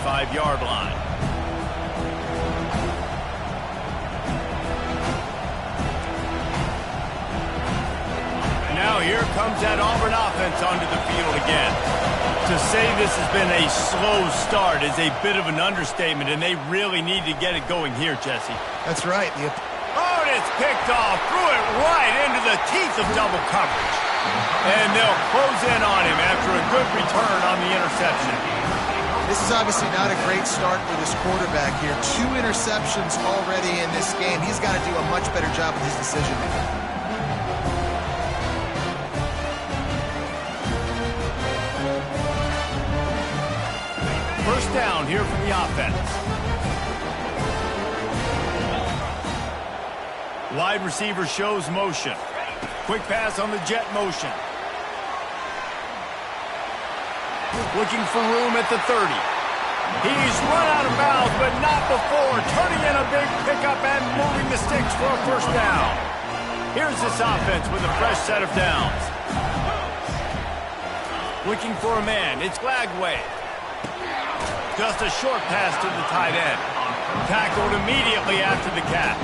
25-yard line. Now here comes that Auburn offense onto the field again. To say this has been a slow start is a bit of an understatement, and they really need to get it going here, Jesse. That's right. Oh, and it's picked off. Threw it right into the teeth of double coverage. And they'll close in on him after a good return on the interception. This is obviously not a great start for this quarterback here. 2 interceptions already in this game. He's got to do a much better job with his decision-making. First down here for the offense. Wide receiver shows motion. Quick pass on the jet motion. Looking for room at the 30. He's run out of bounds, but not before. Turning in a big pickup and moving the sticks for a first down. Here's this offense with a fresh set of downs. Looking for a man. It's Glagway. Just a short pass to the tight end. Tackled immediately after the catch.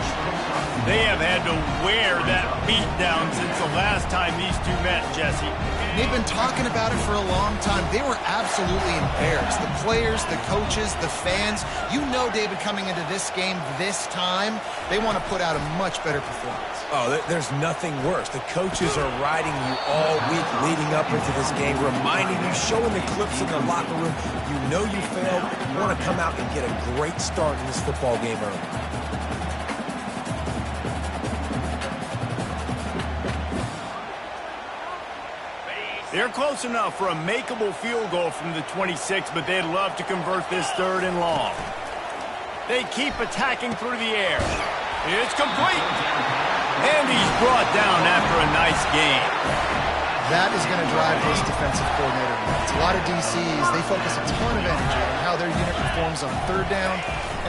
They have had to wear that beat down since the last time these two met, Jesse. They've been talking about it for a long time. They were absolutely embarrassed. The players, the coaches, the fans. You know, David, coming into this game this time, they want to put out a much better performance. Oh, there's nothing worse. The coaches are riding you all week leading up into this game, reminding you, showing the clips in the locker room. You know you failed. You want to come out and get a great start in this football game early. They're close enough for a makeable field goal from the 26, but they'd love to convert this 3rd and long. They keep attacking through the air. It's complete. And he's brought down after a nice game. That is going to drive this defensive coordinator nuts. A lot of DCs, they focus a ton of energy on how their unit performs on 3rd down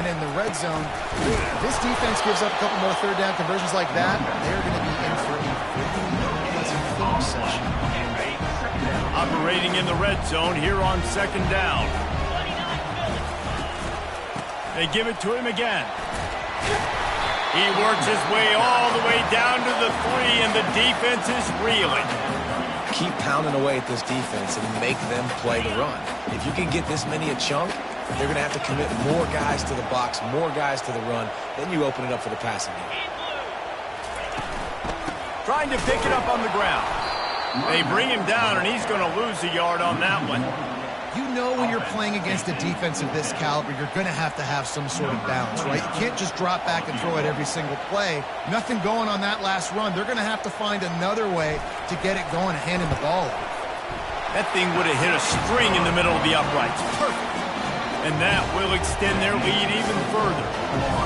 and in the red zone. This defense gives up a couple more 3rd down conversions like that. They're going to be in for a really film session. Operating in the red zone here on 2nd down. They give it to him again. He works his way all the way down to the 3, and the defense is reeling. Keep pounding away at this defense and make them play the run. If you can get this many a chunk, they're going to have to commit more guys to the box, more guys to the run. Then you open it up for the passing game. Trying to pick it up on the ground. They bring him down, and he's going to lose a yard on that one. You know when you're playing against a defense of this caliber, you're going to have some sort of balance, right? You can't just drop back and throw it every single play. Nothing going on that last run. They're going to have to find another way to get it going and hand him the ball. That thing would have hit a string in the middle of the uprights. Perfect. And that will extend their lead even further.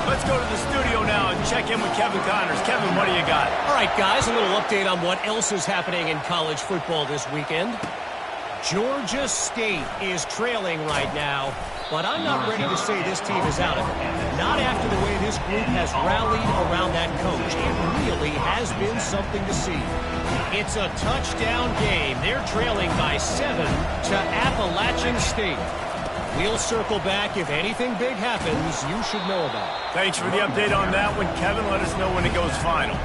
Let's go to the studio now and check in with Kevin Connors. Kevin, what do you got? All right, guys, a little update on what else is happening in college football this weekend. Georgia State is trailing right now, but I'm not ready to say this team is out of it. Not after the way this group has rallied around that coach. It really has been something to see. It's a touchdown game. They're trailing by 7 to Appalachian State. We'll circle back. If anything big happens, you should know about it. Thanks for the update on that one, Kevin. Let us know when it goes final.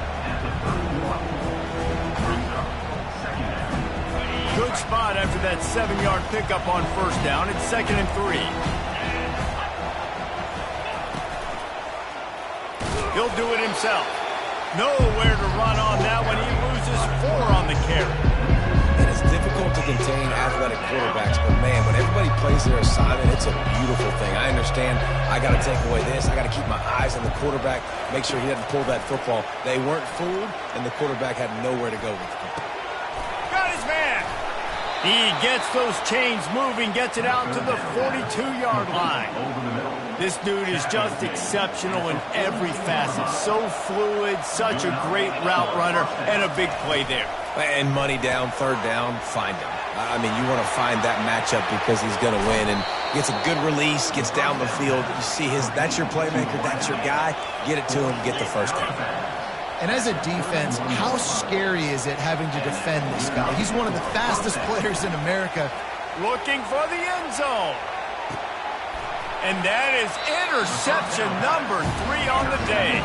Good spot after that 7-yard pickup on 1st down. It's 2nd and 3. He'll do it himself. Nowhere to run on that one. He loses 4 on the carry. And it's difficult to contain athletic quarterbacks, but man, when everybody plays their assignment, it's a beautiful thing. I understand I got to take away this. I got to keep my eyes on the quarterback, make sure he doesn't pull that football. They weren't fooled, and the quarterback had nowhere to go with it. Got his man. He gets those chains moving, gets it out to the 42-yard line. This dude is just exceptional in every facet. So fluid, such a great route runner, and a big play there. And money down, 3rd down, find him. I mean, you want to find that matchup because he's going to win. And gets a good release, gets down the field. You see that's your playmaker, that's your guy. Get it to him, get the first down. And as a defense, how scary is it having to defend this guy? He's one of the fastest players in America. Looking for the end zone. And that is interception number 3 on the day.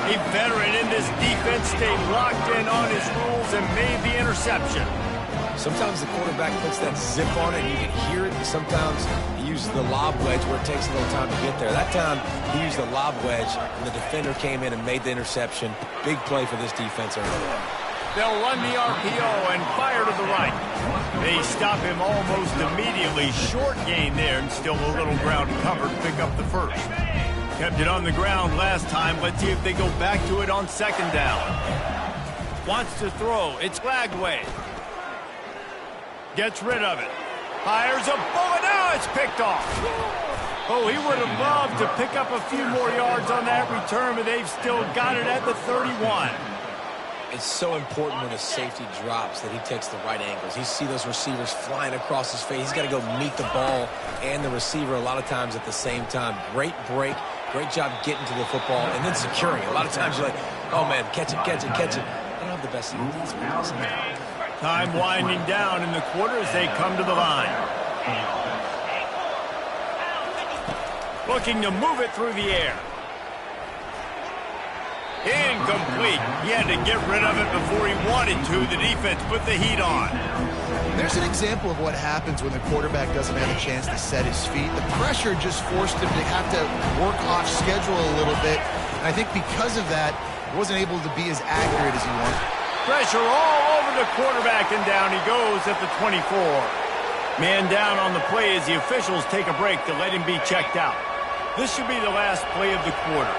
A veteran in this defense stayed locked in on his rules and made the interception. Sometimes the quarterback puts that zip on it and you can hear it. And sometimes he uses the lob wedge where it takes a little time to get there. That time he used the lob wedge and the defender came in and made the interception. Big play for this defense early on. They'll run the RPO and fire to the right. They stop him almost immediately. Short gain there and still a little ground cover to pick up the first. Kept it on the ground last time. Let's see if they go back to it on second down. Wants to throw. It's Lagway. Gets rid of it. Fires a bullet. Now it's picked off. Oh, he would have loved to pick up a few more yards on that return, but they've still got it at the 31. It's so important when a safety drops that he takes the right angles. You see those receivers flying across his face. He's got to go meet the ball and the receiver a lot of times at the same time. Great break. Great job getting to the football and then securing it. A lot of times you're like, oh, man, catch it, catch it, catch it. They don't have the best defense. Time winding down in the quarter as they come to the line. Looking to move it through the air. Incomplete. He had to get rid of it before he wanted to. The defense put the heat on. There's an example of what happens when the quarterback doesn't have a chance to set his feet. The pressure just forced him to have to work off schedule a little bit. And I think because of that, he wasn't able to be as accurate as he wanted. Pressure all over the quarterback, and down he goes at the 24. Man down on the play as the officials take a break to let him be checked out. This should be the last play of the quarter.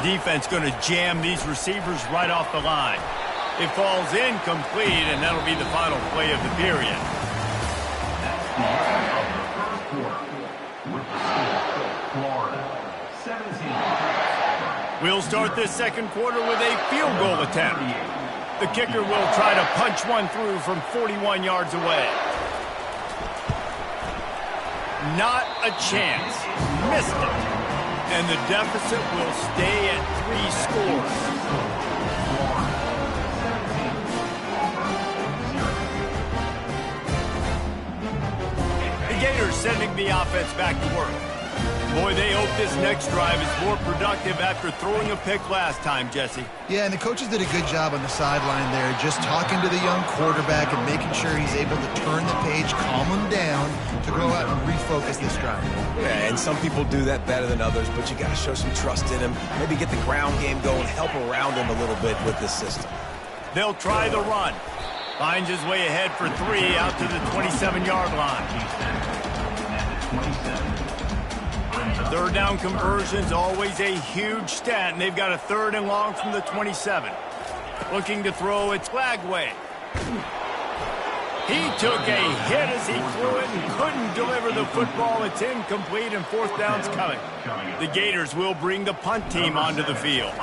Defense going to jam these receivers right off the line. It falls incomplete, and that'll be the final play of the period. We'll start this second quarter with a field goal attempt. The kicker will try to punch one through from 41 yards away. Not a chance. Missed it. And the deficit will stay at 3 scores. The Gators sending the offense back to work. Boy, they hope this next drive is more productive after throwing a pick last time, Jesse. Yeah, and the coaches did a good job on the sideline there, just talking to the young quarterback and making sure he's able to turn the page, calm him down to go out and refocus this drive. Yeah, and some people do that better than others, but you got to show some trust in him. Maybe get the ground game going, help around him a little bit with this system. They'll try the run. Finds his way ahead for 3 out to the 27-yard line. Third down conversion's always a huge stat, and they've got a 3rd and long from the 27. Looking to throw, it's Lagway. He took a hit as he threw it and couldn't deliver the football. It's incomplete, and 4th down's coming. The Gators will bring the punt team onto the field.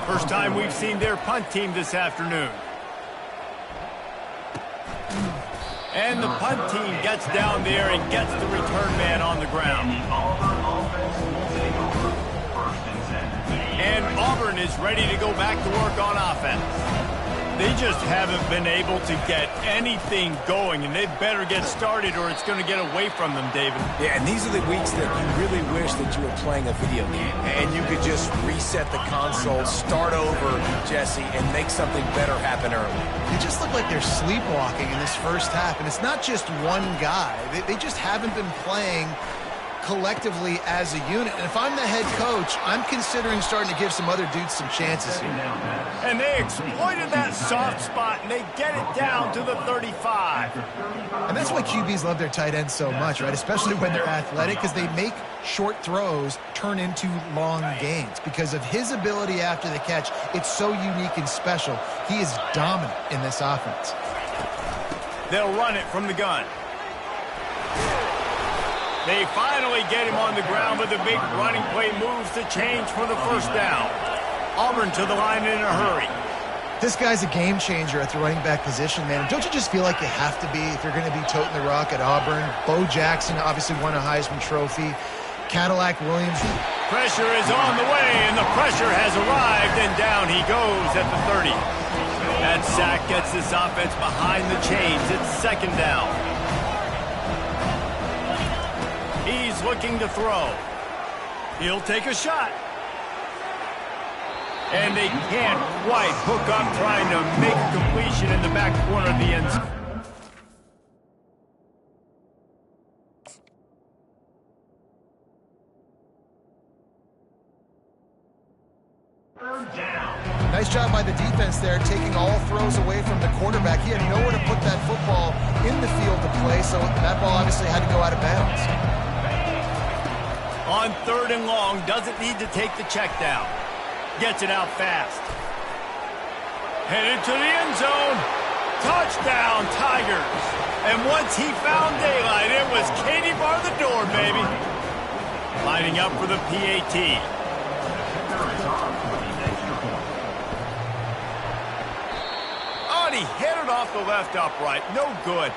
First time we've seen their punt team this afternoon. And the punt team gets down there and gets the return man on the ground. And Auburn is ready to go back to work on offense. They just haven't been able to get anything going, and they better get started or it's going to get away from them, David. Yeah, and these are the weeks that you really wish that you were playing a video game and you could just reset the console, start over, Jesse, and make something better happen early. They just look like they're sleepwalking in this first half, and it's not just one guy. They just haven't been playing collectively as a unit. And if I'm the head coach, I'm considering starting to give some other dudes some chances here. And they exploited that soft spot, and they get it down to the 35. And that's why QBs love their tight ends so much, right? Especially when they're athletic, because they make short throws turn into long gains. Because of his ability after the catch, it's so unique and special. He is dominant in this offense. They'll run it from the gun. They finally get him on the ground with a big running play moves to change for the 1st down. Auburn to the line in a hurry. This guy's a game changer at the running back position, man. Don't you just feel like you have to be if you're going to be toting the rock at Auburn? Bo Jackson obviously won a Heisman Trophy. Cadillac Williams. Pressure is on the way, and the pressure has arrived, and down he goes at the 30. That sack gets this offense behind the chains. It's 2nd down. He's looking to throw. He'll take a shot. And they can't quite hook up trying to make a completion in the back corner of the end zone. Nice job by the defense there, taking all throws away from the quarterback. He had nowhere to put that football in the field to play, so that ball obviously had to go out of bounds. On 3rd and long, doesn't need to take the check down. Gets it out fast. Headed to the end zone. Touchdown, Tigers. And once he found daylight, it was Katie bar the door, baby. Lining up for the PAT. He headed off the left upright. No good.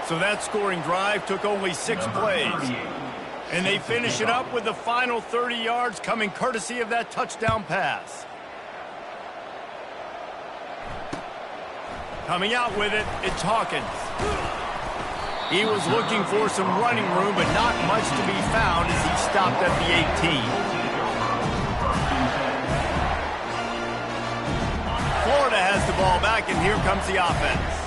So that scoring drive took only 6 plays. And they finish it up with the final 30 yards coming courtesy of that touchdown pass. Coming out with it, it's Hawkins. He was looking for some running room, but not much to be found as he stopped at the 18. Florida has the ball back, and here comes the offense.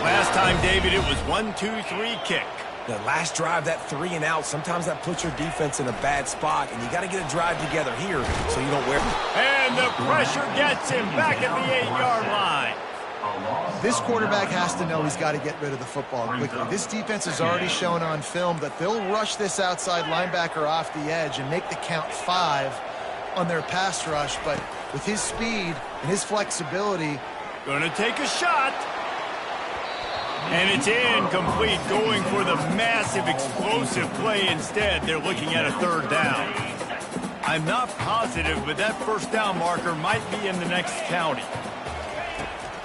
Last time, David, it was 1-2-3 kick. The last drive, that 3 and out, sometimes that puts your defense in a bad spot, and you got to get a drive together here so you don't wear it. And the pressure gets him back at the 8-yard line. This quarterback has to know he's got to get rid of the football quickly. This defense has already shown on film that they'll rush this outside linebacker off the edge and make the count 5 on their pass rush, but with his speed and his flexibility. Gonna take a shot. And it's incomplete, going for the massive explosive play instead. They're looking at a 3rd down. I'm not positive, but that 1st down marker might be in the next county.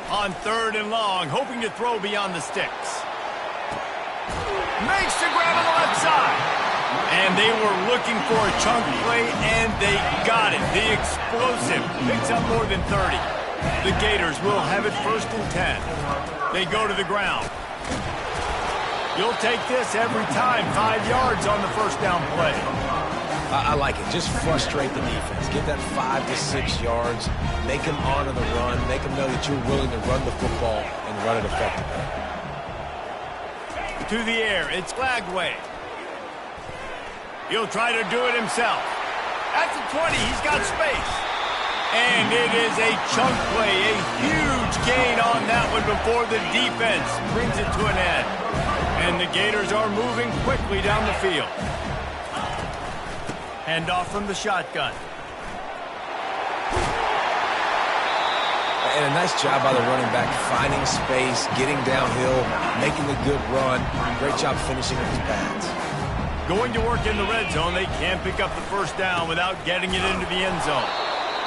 On 3rd and long, hoping to throw beyond the sticks. Makes the grab on the left side. And they were looking for a chunk play, and they got it. The explosive picks up more than 30. The Gators will have it 1st and 10. They go to the ground. You'll take this every time. 5 yards on the 1st down play. I like it. Just frustrate the defense. Get that 5 to 6 yards. Make them honor the run. Make them know that you're willing to run the football and run it effectively. To the air, it's Glagway. He'll try to do it himself. At the 20, he's got space. And it is a chunk play, a huge gain on that one before the defense brings it to an end. And the Gators are moving quickly down the field. Handoff from the shotgun. And a nice job by the running back, finding space, getting downhill, making a good run. Great job finishing with his pads. Going to work in the red zone, they can't pick up the 1st down without getting it into the end zone.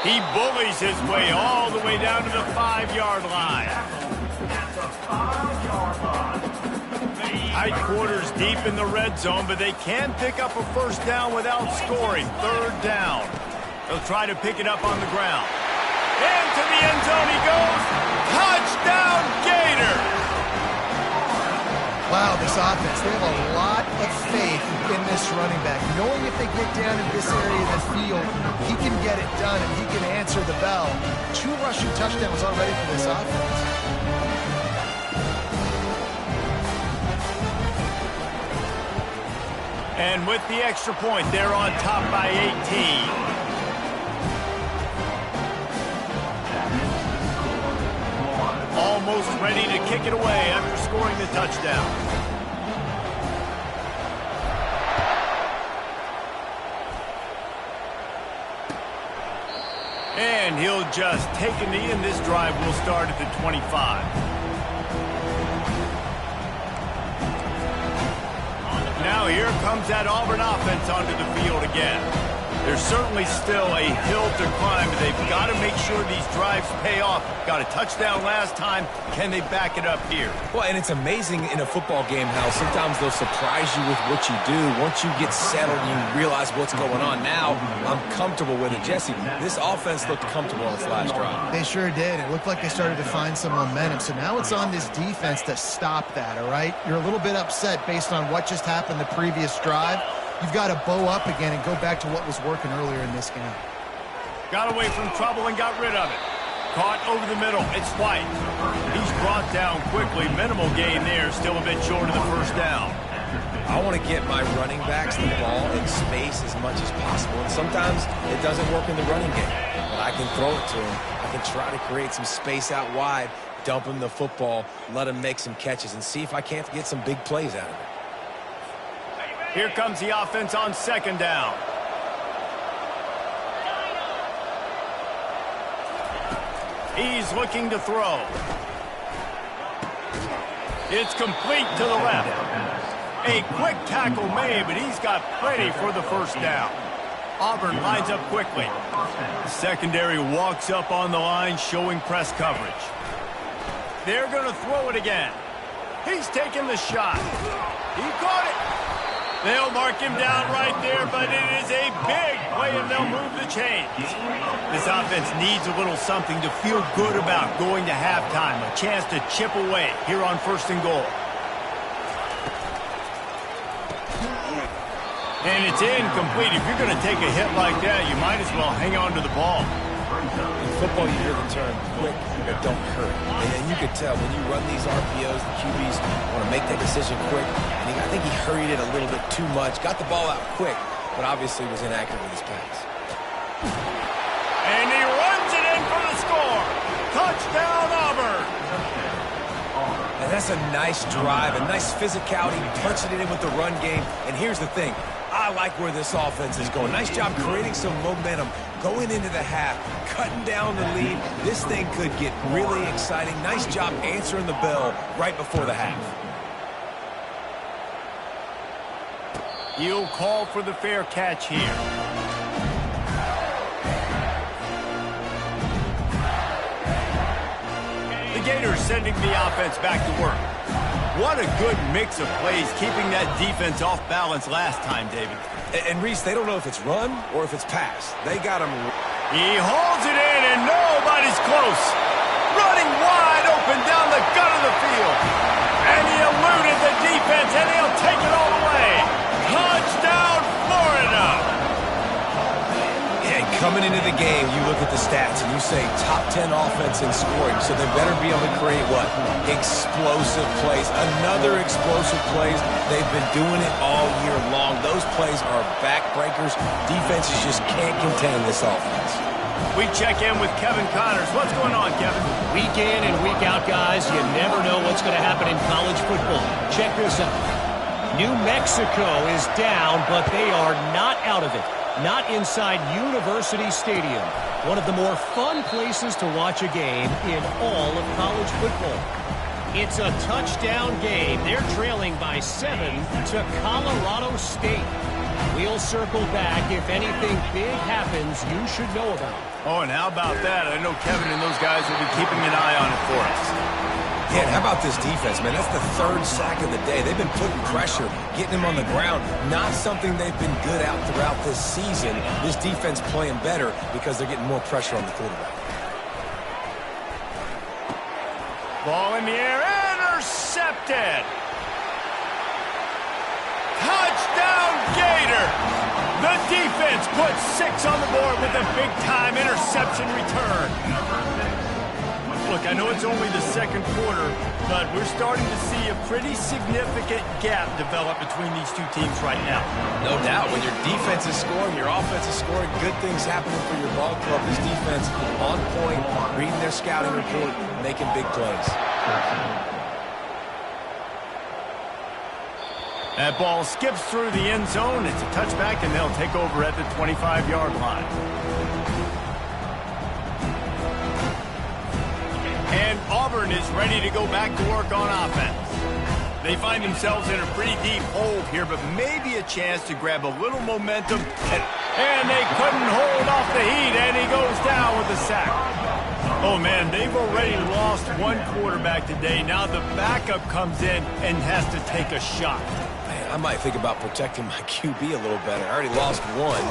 He bullies his way all the way down to the 5-yard line. Tight quarters deep in the red zone, but they can pick up a 1st down without scoring. 3rd down. They'll try to pick it up on the ground. Into the end zone he goes. Touchdown, Gators! Wow, this offense, they have a lot of faith in this running back. Knowing if they get down in this area of the field, he can get it done and he can answer the bell. 2 rushing touchdowns already for this offense. And with the extra point, they're on top by 18. Almost ready to kick it away after scoring the touchdown. And he'll just take a knee, and this drive will start at the 25. Now here comes that Auburn offense onto the field again. There's certainly still a hill to climb, but they've got to make sure these drives pay off. Got a touchdown last time. Can they back it up here? Well, and it's amazing in a football game how sometimes they'll surprise you with what you do. Once you get settled, you realize what's going on. Now, I'm comfortable with it. Jesse, this offense looked comfortable on its last drive. They sure did. It looked like they started to find some momentum. So now it's on this defense to stop that, all right? You're a little bit upset based on what just happened the previous drive. You've got to bow up again and go back to what was working earlier in this game. Got away from trouble and got rid of it. Caught over the middle. It's White. He's brought down quickly. Minimal gain there. Still a bit short of the first down. I want to get my running backs the ball in space as much as possible. And sometimes it doesn't work in the running game. But I can throw it to him. I can try to create some space out wide, dump him the football, let him make some catches, and see if I can't get some big plays out of it. Here comes the offense on second down. He's looking to throw. It's complete to the left. A quick tackle made, but he's got plenty for the first down. Auburn lines up quickly. The secondary walks up on the line, showing press coverage. They're going to throw it again. He's taking the shot. He caught it. They'll mark him down right there, but it is a big play, and they'll move the chains. This offense needs a little something to feel good about going to halftime. A chance to chip away here on 1st and goal. And it's incomplete. If you're going to take a hit like that, you might as well hang on to the ball. In football, you hear the term quick, but don't hurry. And you could tell when you run these RPOs, the QBs want to make that decision quick. And I think he hurried it a little bit too much. Got the ball out quick, but obviously was inaccurate with his pass. And he runs it in for the score. Touchdown, Auburn. And that's a nice drive, a nice physicality, punching it in with the run game. And here's the thing. I like where this offense is going. Nice job creating some momentum, going into the half, cutting down the lead. This thing could get really exciting. Nice job answering the bell right before the half. He'll call for the fair catch here. The Gators sending the offense back to work. What a good mix of plays, keeping that defense off balance last time, David. And Reese, they don't know if it's run or if it's pass. They got him. He holds it in, and nobody's close. Running wide open down the gut of the field. And he eluded the defense, and he'll take it all the way. Touchdown, Florida! Yeah, coming into the game, you look at the stats, and you say top 10 offense in scoring, so they better be able to create what? Explosive plays. Another explosive plays. They've been doing it all year long. Those plays are backbreakers. Defenses just can't contain this offense. We check in with Kevin Connors. What's going on, Kevin? Week in and week out, guys, you never know what's going to happen in college football. Check this out. New Mexico is down, but they are not out of it. Not inside University Stadium, one of the more fun places to watch a game in all of college football. It's a touchdown game. They're trailing by 7 to Colorado State. We'll circle back if anything big happens you should know about. Oh, and how about that? I know Kevin and those guys will be keeping an eye on it for us. Yeah, and how about this defense, man? That's the 3rd sack of the day. They've been putting pressure, getting him on the ground. Not something they've been good at throughout this season. This defense playing better because they're getting more pressure on the quarterback. Ball in the air, intercepted. Touchdown, Gators. The defense puts 6 on the board with a big-time interception return. Look, I know it's only the 2nd quarter, but we're starting to see a pretty significant gap develop between these two teams right now. No doubt. When your defense is scoring, your offense is scoring, good things happening for your ball club. This defense on point, reading their scouting report, making big plays. That ball skips through the end zone. It's a touchback, and they'll take over at the 25-yard line. And Auburn is ready to go back to work on offense. They find themselves in a pretty deep hole here, but maybe a chance to grab a little momentum and And they couldn't hold off the heat, and he goes down with a sack. Oh, man, they've already lost one quarterback today. Now the backup comes in and has to take a shot. Man, I might think about protecting my QB a little better. I already lost one.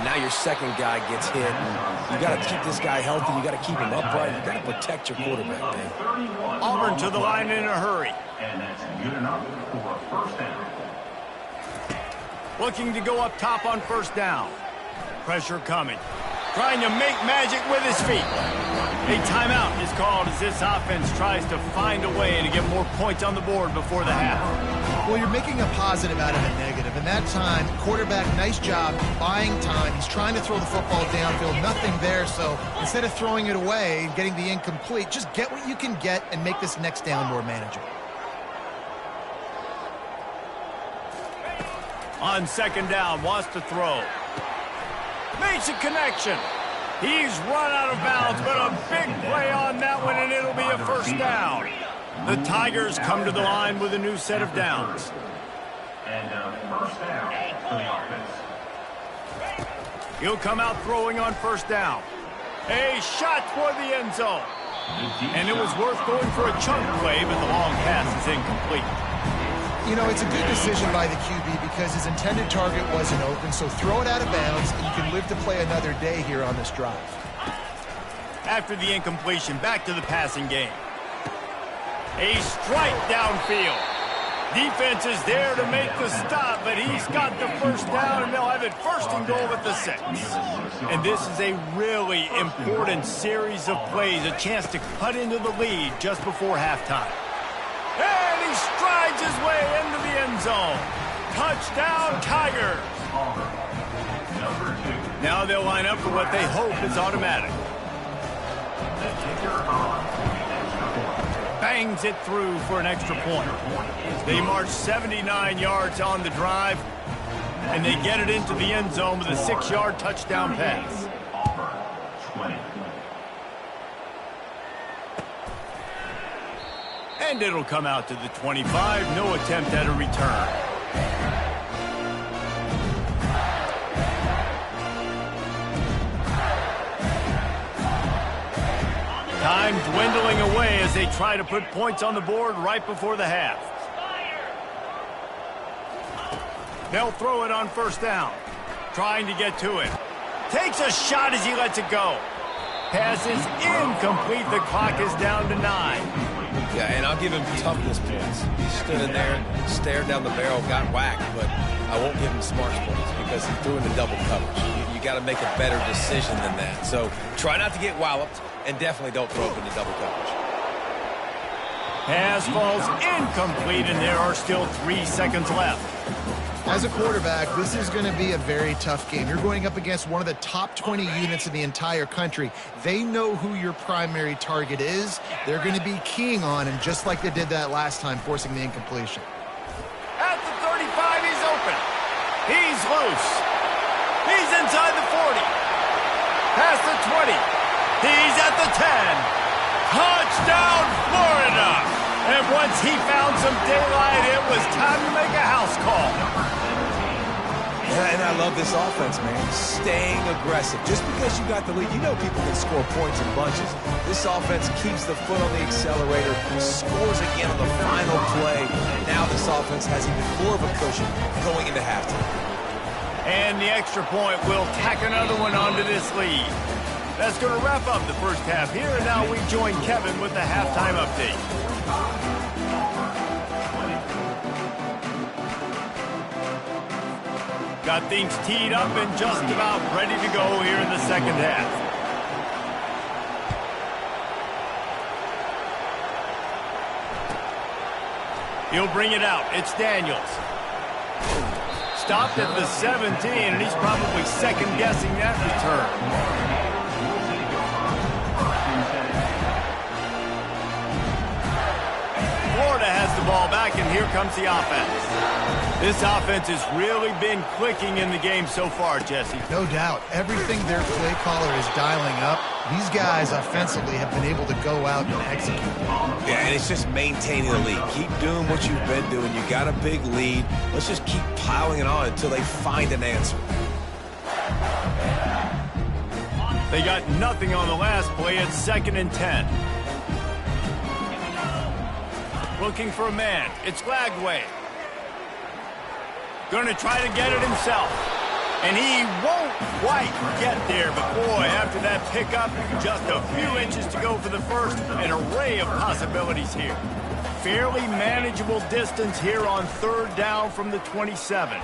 Now your second guy gets hit. You got to keep this guy healthy. You got to keep him upright. You got to protect your quarterback, man. Auburn to the line in a hurry. And that's good enough for a first down. Looking to go up top on first down. Pressure coming. Trying to make magic with his feet. A timeout is called as this offense tries to find a way to get more points on the board before the half. Well, you're making a positive out of a negative. And that time, quarterback, nice job buying time. He's trying to throw the football downfield. Nothing there. So instead of throwing it away and getting the incomplete, just get what you can get and make this next down more manageable. On second down, wants to throw. Makes a connection. He's run out of bounds, but a big play on that one, and it'll be a first down. The Tigers come to the line with a new set of downs. And first down for the offense. He'll come out throwing on first down. A shot toward the end zone. And it was worth going for a chunk play, but the long pass is incomplete. You know, it's a good decision by the QB because his intended target wasn't open, so throw it out of bounds, and you can live to play another day here on this drive. After the incompletion, back to the passing game. A strike downfield. Defense is there to make the stop, but he's got the first down, and they'll have it first and goal at the 6. And this is a really important series of plays, a chance to cut into the lead just before halftime. And he strides his way into the end zone. Touchdown, Tigers. Now they'll line up for what they hope is automatic. Bangs it through for an extra point. They march 79 yards on the drive, and they get it into the end zone with a 6-yard touchdown pass. And it'll come out to the 25. No attempt at a return. Time dwindling away as they try to put points on the board right before the half. They'll throw it on first down. Trying to get to it. Takes a shot as he lets it go. Pass is incomplete. The clock is down to 9. Yeah, and I'll give him toughness points. He stood in there, stared down the barrel, got whacked, but I won't give him smarts points because he threw in the double coverage. You got to make a better decision than that. So try not to get walloped, and definitely don't throw up in the double coverage. Pass falls incomplete, and there are still 3 seconds left. As a quarterback, this is going to be a very tough game. You're going up against one of the top 20 units in the entire country. They know who your primary target is. They're going to be keying on him, just like they did that last time, forcing the incompletion. At the 35, he's open. He's loose. He's inside the 40. Past the 20. He's at the 10. Touchdown, Florida! And once he found some daylight, it was time to make a house call. Yeah, and I love this offense, man. Staying aggressive. Just because you got the lead, you know people can score points in bunches. This offense keeps the foot on the accelerator, scores again on the final play. Now this offense has even more of a cushion going into halftime. And the extra point will tack another one onto this lead. That's going to wrap up the first half here, and now we join Kevin with the halftime update. Got things teed up and just about ready to go here in the second half. He'll bring it out. It's Daniels. Stopped at the 17, and he's probably second-guessing that return. Florida has the ball back, and here comes the offense. This offense has really been clicking in the game so far, Jesse. No doubt. Everything their play caller is dialing up, these guys offensively have been able to go out and execute. Yeah, and it's just maintaining the lead. Keep doing what you've been doing. You got a big lead. Let's just keep piling it on until they find an answer. They got nothing on the last play. It's 2nd and 10. Looking for a man. It's Lagway. Going to try to get it himself. And he won't quite get there. But, boy, after that pickup, just a few inches to go for the first. An array of possibilities here. Fairly manageable distance here on 3rd down from the 27.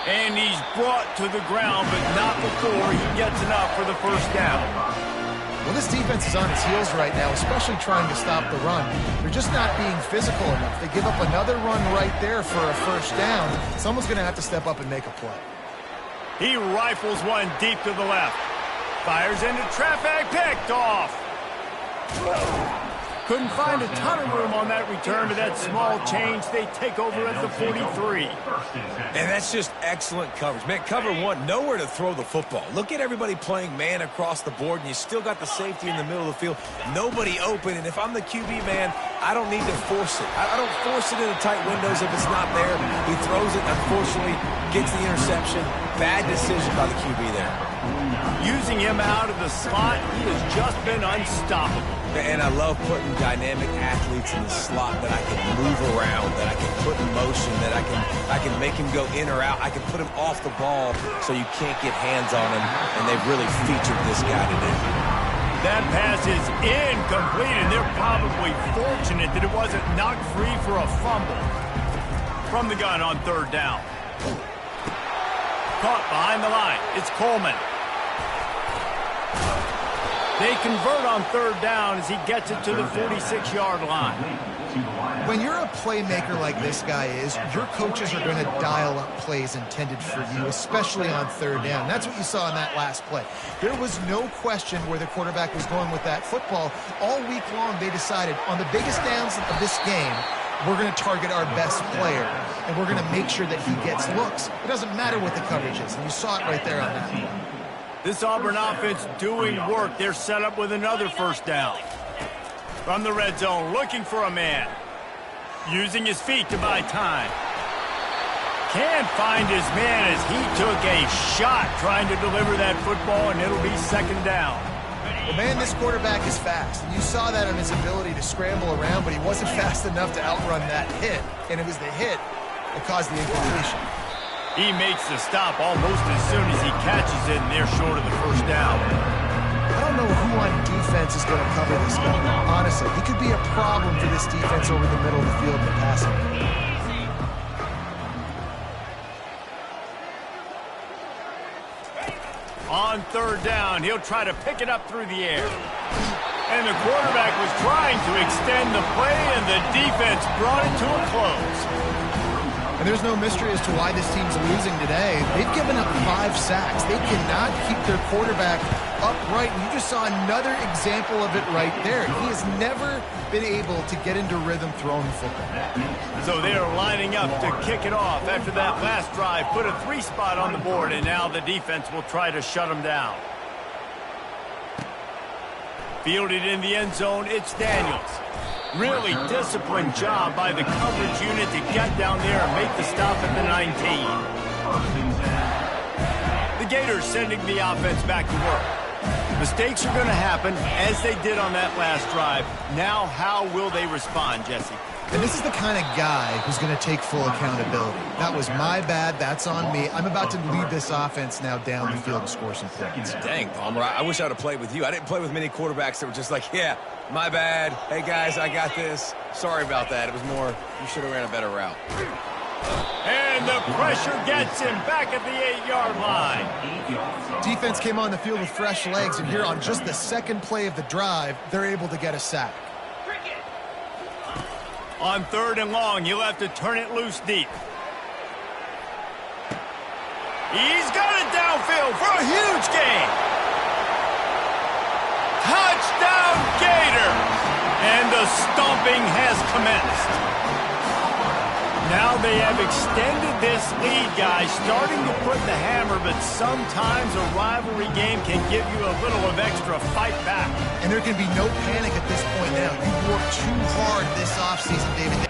And he's brought to the ground, but not before he gets enough for the first down. Well, this defense is on its heels right now, especially trying to stop the run. They're just not being physical enough. They give up another run right there for a first down. Someone's going to have to step up and make a play. He rifles one deep to the left. Fires into traffic, picked off. Couldn't find a ton of room on that return to that small change. They take over at the 43. And that's just excellent coverage. Man, cover one, nowhere to throw the football. Look at everybody playing man across the board, and you still got the safety in the middle of the field. Nobody open, and if I'm the QB, man, I don't need to force it. I don't force it into tight windows if it's not there. He throws it, unfortunately, gets the interception. Bad decision by the QB there. Using him out of the slot, he has just been unstoppable. And I love putting dynamic athletes in the slot that I can move around, that I can put in motion, that I can make him go in or out. I can put him off the ball so you can't get hands on him, and they've really featured this guy today. That pass is incomplete, and they're probably fortunate that it wasn't knocked free for a fumble. From the gun on 3rd down. Caught behind the line. It's Coleman. They convert on 3rd down as he gets it to the 46-yard line. When you're a playmaker like this guy is, your coaches are going to dial up plays intended for you, especially on 3rd down. That's what you saw in that last play. There was no question where the quarterback was going with that football. All week long, they decided on the biggest downs of this game, we're going to target our best player, and we're going to make sure that he gets looks. It doesn't matter what the coverage is, and you saw it right there on that play. This Auburn offense doing work. They're set up with another first down. From the red zone, looking for a man. Using his feet to buy time. Can't find his man as he took a shot trying to deliver that football, and it'll be 2nd down. Well, man, this quarterback is fast. And you saw that in his ability to scramble around, but he wasn't fast enough to outrun that hit. And it was the hit that caused the incompletion. He makes the stop almost as soon as he catches it, and they're short of the first down. I don't know who on defense is going to cover this guy. Honestly, he could be a problem for this defense over the middle of the field in the passing. On 3rd down, he'll try to pick it up through the air. And the quarterback was trying to extend the play, and the defense brought it to a close. And there's no mystery as to why this team's losing today. They've given up 5 sacks. They cannot keep their quarterback upright. And you just saw another example of it right there. He has never been able to get into rhythm throwing the football. So they are lining up to kick it off after that last drive. Put a 3-spot on the board, and now the defense will try to shut them down. Fielded in the end zone, it's Daniels. Really disciplined job by the coverage unit to get down there and make the stop at the 19. The Gators sending the offense back to work. Mistakes are going to happen, as they did on that last drive. Now, how will they respond, Jesse? And this is the kind of guy who's going to take full accountability. That was my bad. That's on me. I'm about to lead this offense now down the field and score some points. Dang, Palmer, I wish I would have played with you. I didn't play with many quarterbacks that were just like, yeah, my bad. Hey, guys, I got this. Sorry about that. It was more, you should have ran a better route. And the pressure gets him back at the 8-yard line. Defense came on the field with fresh legs, and here on just the 2nd play of the drive, they're able to get a sack. On 3rd and long, he'll have to turn it loose deep. He's got it downfield for a huge gain. Touchdown, Gators! And the stomping has commenced. Now they have extended this lead, guys, starting to put the hammer, but sometimes a rivalry game can give you a little of extra fight back. And there can be no panic at this point now. You worked too hard this offseason, David.